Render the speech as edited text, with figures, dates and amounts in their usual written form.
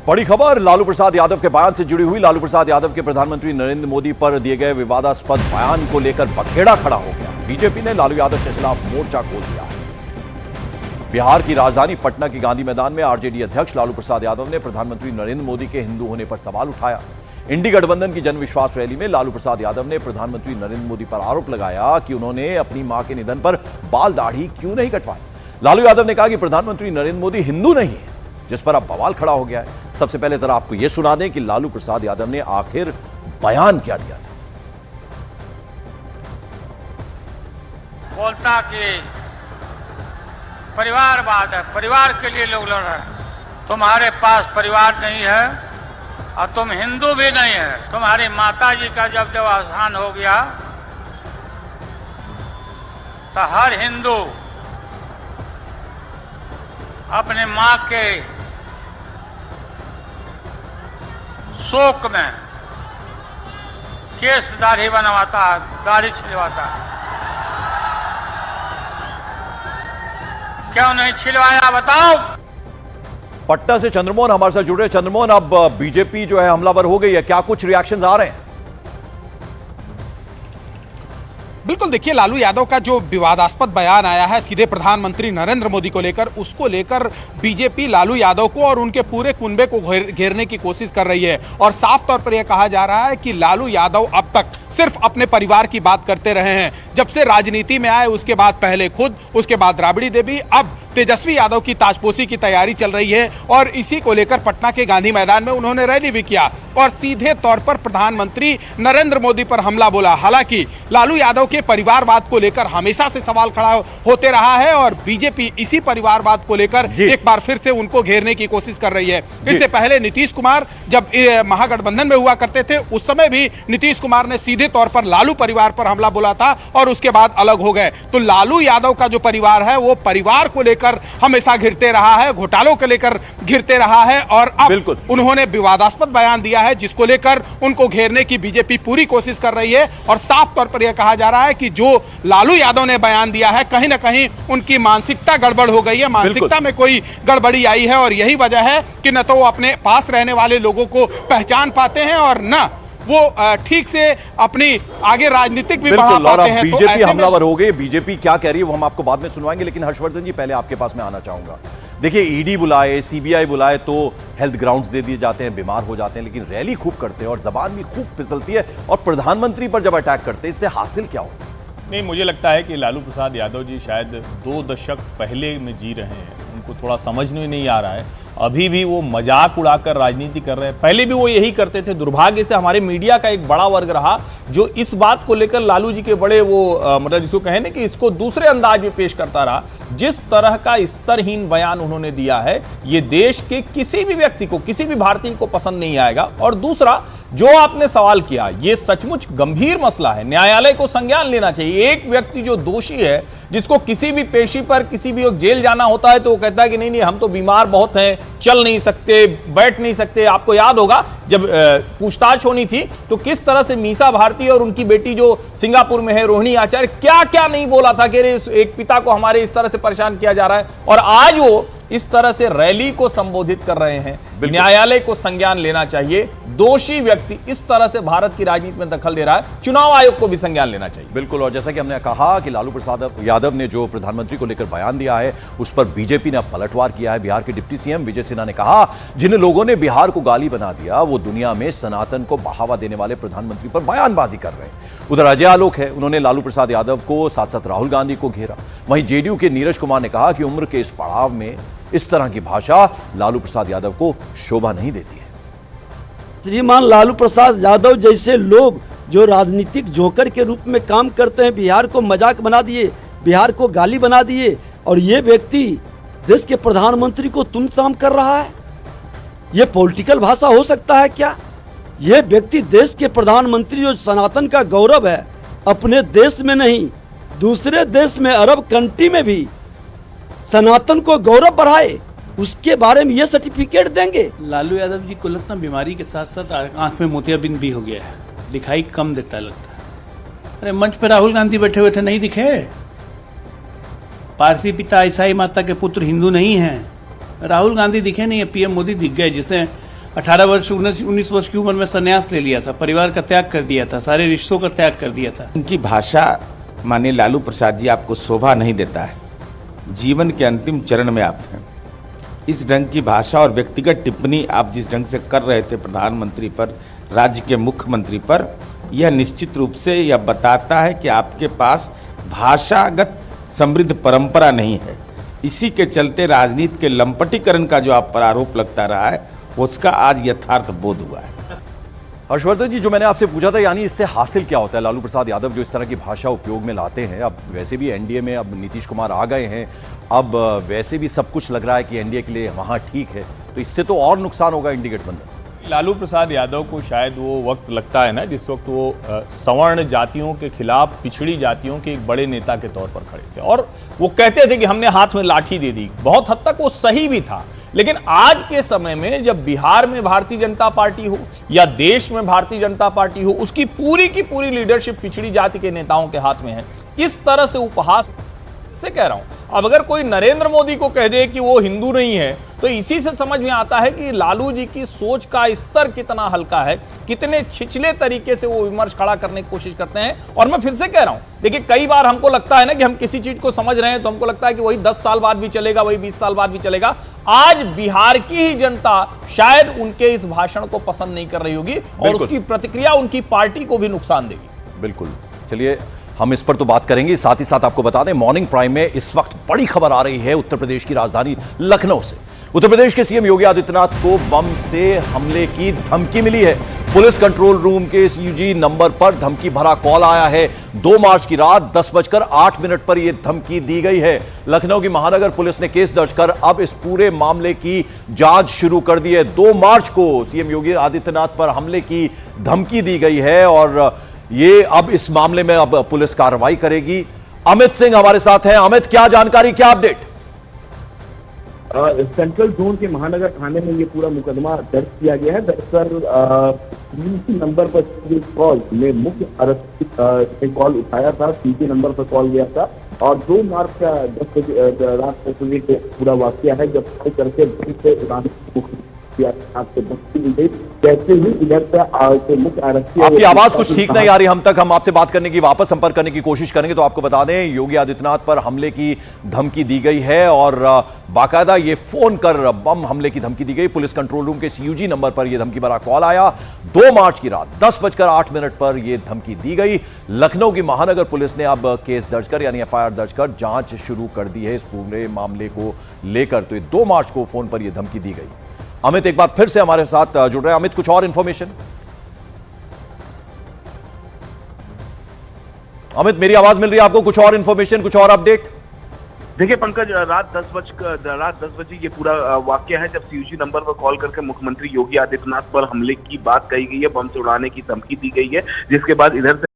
बड़ी खबर लालू प्रसाद यादव के बयान से जुड़ी हुई। लालू प्रसाद यादव के प्रधानमंत्री नरेंद्र मोदी पर दिए गए विवादास्पद बयान को लेकर बखेड़ा खड़ा हो गया। बीजेपी ने लालू यादव के खिलाफ मोर्चा खोल दिया है। बिहार की राजधानी पटना के गांधी मैदान में आरजेडी अध्यक्ष लालू प्रसाद यादव ने प्रधानमंत्री नरेंद्र मोदी के हिंदू होने पर सवाल उठाया। इंडी गठबंधन की जनविश्वास रैली में लालू प्रसाद यादव ने प्रधानमंत्री नरेंद्र मोदी पर आरोप लगाया कि उन्होंने अपनी मां के निधन पर बाल दाढ़ी क्यों नहीं कटवाई। लालू यादव ने कहा कि प्रधानमंत्री नरेंद्र मोदी हिंदू नहीं है, जिस पर अब बवाल खड़ा हो गया है। सबसे पहले जरा आपको यह सुना दें कि लालू प्रसाद यादव ने आखिर बयान क्या दिया था। बोलता कि परिवारवाद है, परिवार के लिए लोग लड़ रहे हैं। तुम्हारे पास परिवार नहीं है और तुम हिंदू भी नहीं है। तुम्हारी माता जी का जब अवसान हो गया तो हर हिंदू अपने मां के शोक में केस दाढ़ी बनवाता है, दाढ़ी छिलवाता है। क्यों नहीं छिलवाया बताओ। पटना से चंद्रमोहन हमारे साथ जुड़ रहे। चंद्रमोहन, अब बीजेपी जो है हमलावर हो गई है, क्या कुछ रिएक्शंस आ रहे हैं? बिल्कुल, देखिए लालू यादव का जो विवादास्पद बयान आया है सीधे प्रधानमंत्री नरेंद्र मोदी को लेकर, उसको लेकर बीजेपी लालू यादव को और उनके पूरे कुनबे को घेरने की कोशिश कर रही है। और साफ तौर पर यह कहा जा रहा है कि लालू यादव अब तक सिर्फ अपने परिवार की बात करते रहे हैं। जब से राजनीति में आए उसके बाद पहले खुद, उसके बाद राबड़ी देवी, अब तेजस्वी यादव की ताजपोशी की तैयारी चल रही है। और इसी को लेकर पटना के गांधी मैदान में उन्होंने रैली भी किया और सीधे तौर पर प्रधानमंत्री नरेंद्र मोदी पर हमला बोला। हालांकि लालू यादव के परिवारवाद को लेकर हमेशा से सवाल खड़ा होते रहा है और बीजेपी इसी परिवारवाद को लेकर एक बार फिर से उनको घेरने की कोशिश कर रही है। इससे पहले नीतीश कुमार जब महागठबंधन में हुआ करते थे, उस समय भी नीतीश कुमार ने सीधे तौर पर लालू परिवार पर हमला बोला था और उसके बाद अलग हो गए। तो लालू यादव का जो परिवार है वो परिवार को लेकर हमेशा घिरते रहा है, घोटालों को लेकर घिरते रहा है और अब उन्होंने विवादास्पद बयान दिया है जिसको लेकर उनको घेरने की बीजेपी पूरी कोशिश कर रही है। और साफ तौर पर यह कहा जा रहा है कि जो लालू यादव ने बयान दिया है, कहीं ना कहीं उनकी मानसिकता गड़बड़ हो गई है, मानसिकता में कोई गड़बड़ी आई है और यही वजह है कि न तो वो अपने पास रहने वाले लोगों को पहचान पाते हैं और न वो ठीक से अपनी आगे राजनीतिक भी बढ़ा पाते हैं। बीजेपी हमलावर हो गई। बीजेपी क्या कह रही है वो हम आपको बाद में सुनवाएंगे, लेकिन हर्षवर्धन जी पहले आपके पास में आना चाहूंगा। देखिए, ईडी बुलाए, सीबीआई बुलाए तो हेल्थ ग्राउंड्स दे दिए जाते हैं, बीमार हो जाते हैं, लेकिन रैली खूब करते हैं और जबान भी खूब फिसलती है और प्रधानमंत्री पर जब अटैक करते हैं, इससे हासिल क्या होता है? नहीं, मुझे लगता है कि लालू प्रसाद यादव जी शायद 2 दशक पहले में जी रहे हैं। उनको थोड़ा समझ में नहीं आ रहा है। अभी भी वो मजाक उड़ाकर राजनीति कर रहे हैं। पहले भी वो यही करते थे। दुर्भाग्य से हमारे मीडिया का एक बड़ा वर्ग रहा जो इस बात को लेकर लालू जी के बड़े वो मतलब जिसको कहें ना कि इसको दूसरे अंदाज में पेश करता रहा। जिस तरह का स्तरहीन बयान उन्होंने दिया है, ये देश के किसी भी व्यक्ति को, किसी भी भारतीय को पसंद नहीं आएगा। और दूसरा, जो आपने सवाल किया, ये सचमुच गंभीर मसला है, न्यायालय को संज्ञान लेना चाहिए। एक व्यक्ति जो दोषी है, जिसको किसी भी पेशी पर किसी भी वक्त जेल जाना होता है, तो वो कहता है कि नहीं नहीं, हम तो बीमार बहुत हैं, चल नहीं सकते, बैठ नहीं सकते। आपको याद होगा जब पूछताछ होनी थी तो किस तरह से मीसा भारती और उनकी बेटी जो सिंगापुर में है, रोहिणी आचार्य, क्या क्या नहीं बोला था कि एक पिता को हमारे इस तरह से परेशान किया जा रहा है। और आज वो इस तरह से रैली को संबोधित कर रहे हैं। न्यायालय को संज्ञान लेना चाहिए। दोषी व्यक्ति इस तरह से भारत की राजनीति में दखल दे रहा है, चुनाव आयोग को भी संज्ञान लेना चाहिए। बिल्कुल, और जैसा कि हमने कहा कि लालू प्रसाद यादव ने जो प्रधानमंत्री को लेकर बयान दिया है, उस पर बीजेपी ने पलटवार किया है। बिहार के डिप्टी सीएम विजय सिन्हा ने कहा, जिन लोगों ने बिहार को गाली बना दिया वो दुनिया में सनातन को बढ़ावा देने वाले प्रधानमंत्री पर बयानबाजी कर रहे हैं। उधर अजय आलोक है, उन्होंने लालू प्रसाद यादव को, साथ साथ राहुल गांधी को घेरा। वहीं जेडीयू के नीरज कुमार ने कहा कि उम्र के इस पड़ाव में इस तरह की भाषा लालू प्रसाद यादव को शोभा नहीं देती है। श्रीमान लालू प्रसाद यादव जैसे लोग जो राजनीतिक जोकर के रूप में काम करते हैं, बिहार को मजाक बना दिए, बिहार को गाली बना दिए, और ये व्यक्ति देश के प्रधानमंत्री को तुम ताम कर रहा है। ये पॉलिटिकल भाषा हो सकता है क्या? ये व्यक्ति देश के प्रधानमंत्री जो सनातन का गौरव है, अपने देश में नहीं दूसरे देश में, अरब कंट्री में भी सनातन को गौरव बढ़ाए, उसके बारे में ये सर्टिफिकेट देंगे। लालू यादव जी को लगता है बीमारी के साथ साथ आंख में मोतियाबिंद भी हो गया है, दिखाई कम देता है लगता है। अरे मंच पे राहुल गांधी बैठे हुए थे, नहीं दिखे? पारसी पिता ईसाई माता के पुत्र हिंदू नहीं हैं। राहुल गांधी दिखे नहीं है, पीएम मोदी दिख गए, जिसने 18 वर्ष 19 वर्ष की उम्र में संन्यास ले लिया था, परिवार का त्याग कर दिया था, सारे रिश्तों का त्याग कर दिया था। उनकी भाषा माननीय लालू प्रसाद जी आपको शोभा नहीं देता है। जीवन के अंतिम चरण में आप हैं। इस ढंग की भाषा और व्यक्तिगत टिप्पणी आप जिस ढंग से कर रहे थे प्रधानमंत्री पर, राज्य के मुख्यमंत्री पर, यह निश्चित रूप से यह बताता है कि आपके पास भाषागत समृद्ध परंपरा नहीं है। इसी के चलते राजनीति के लंपटीकरण का जो आप पर आरोप लगता रहा है उसका आज यथार्थ बोध हुआ है। हर्षवर्धन जी, जो मैंने आपसे पूछा था, यानी इससे हासिल क्या होता है? लालू प्रसाद यादव जो इस तरह की भाषा उपयोग में लाते हैं, अब वैसे भी एनडीए में अब नीतीश कुमार आ गए हैं, अब वैसे भी सब कुछ लग रहा है कि एनडीए के लिए वहां ठीक है, तो इससे तो और नुकसान होगा इंडी गठबंधन। लालू प्रसाद यादव को शायद वो वक्त लगता है ना जिस वक्त वो सवर्ण जातियों के खिलाफ पिछड़ी जातियों के एक बड़े नेता के तौर पर खड़े थे और वो कहते थे कि हमने हाथ में लाठी दे दी। बहुत हद तक वो सही भी था, लेकिन आज के समय में जब बिहार में भारतीय जनता पार्टी हो या देश में भारतीय जनता पार्टी हो, उसकी पूरी की पूरी लीडरशिप पिछड़ी जाति के नेताओं के हाथ में है। इस तरह से उपहास से कह रहा हूं, अब अगर कोई नरेंद्र मोदी को कह दे कि वो हिंदू नहीं है, तो इसी से समझ में आता है कि लालू जी की सोच का स्तर कितना हल्का है, कितने छिछले तरीके से वो विमर्श खड़ा करने की कोशिश करते हैं। और मैं फिर से कह रहा हूं, देखिए कई बार हमको लगता है ना कि हम किसी चीज को समझ रहे हैं तो हमको लगता है कि वही 10 साल बाद भी चलेगा, वही 20 साल बाद भी चलेगा। आज बिहार की ही जनता शायद उनके इस भाषण को पसंद नहीं कर रही होगी और उसकी प्रतिक्रिया उनकी पार्टी को भी नुकसान देगी। बिल्कुल, चलिए हम इस पर तो बात करेंगे। साथ ही साथ आपको बता दें, मॉर्निंग प्राइम में इस वक्त बड़ी खबर आ रही है उत्तर प्रदेश की राजधानी लखनऊ से। उत्तर प्रदेश के सीएम योगी आदित्यनाथ को बम से हमले की धमकी मिली है। पुलिस कंट्रोल रूम के सीयूजी नंबर पर धमकी भरा कॉल आया है। 2 मार्च की रात 10:08 पर यह धमकी दी गई है। लखनऊ की महानगर पुलिस ने केस दर्ज कर अब इस पूरे मामले की जांच शुरू कर दी है। 2 मार्च को सीएम योगी आदित्यनाथ पर हमले की धमकी दी गई है और ये अब इस मामले में अब पुलिस कार्रवाई करेगी। अमित सिंह हमारे साथ हैं। अमित, क्या जानकारी, क्या अपडेट? सेंट्रल जोन के महानगर थाने में ये पूरा मुकदमा दर्ज किया गया है। दरअसल नंबर पर कॉल में मुख्य आरोपी ने कॉल उठाया था, सीसी नंबर पर कॉल गया था और 2 मार्च का 10 बजे रात 10 बजे के पूरा वाकया है, जब कॉल करके कैसे ही इधर से मुख्य आरक्षी। आपकी आवाज कुछ ठीक नहीं आ रही हम तक। हम आपसे बात करने की, वापस संपर्क करने की कोशिश करेंगे। तो आपको बता दें, योगी आदित्यनाथ पर हमले की धमकी दी गई है और बाकायदा ये फोन कर बम हमले की धमकी दी गई। पुलिस कंट्रोल रूम के सीयूजी नंबर पर यह धमकी भरा कॉल आया। 2 मार्च की रात 10:08 पर यह धमकी दी गई। लखनऊ की महानगर पुलिस ने अब केस दर्ज कर, यानी एफआईआर दर्ज कर जांच शुरू कर दी है इस पूरे मामले को लेकर। तो 2 मार्च को फोन पर यह धमकी दी गई। अमित एक बार फिर से हमारे साथ जुड़ रहे हैं। अमित, कुछ और इंफॉर्मेशन? अमित, मेरी आवाज मिल रही है आपको? कुछ और इंफॉर्मेशन, कुछ और अपडेट? देखिए पंकज, रात 10 बजे ये पूरा वाकया है जब सीयूजी नंबर पर कॉल करके मुख्यमंत्री योगी आदित्यनाथ पर हमले की बात कही गई है, बम से उड़ाने की धमकी दी गई है, जिसके बाद इधर से